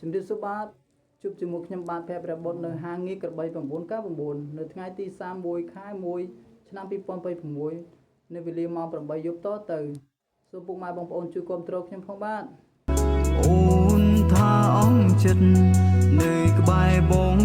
ជំរាបសួរបាទជួបជាមួយខ្ញុំបាទភ័ក្រព្រះបុត្រនៅហាងងារក្របី999នៅថ្ងៃទី31ខែ1ឆ្នាំ2026នៅវេលាម៉ោង8យប់តទៅសូមពុកម៉ែបងប្អូនជួយគ្រប់គ្រងខ្ញុំផងបាទអូនថាអងចិត្តនៅក្បែរបង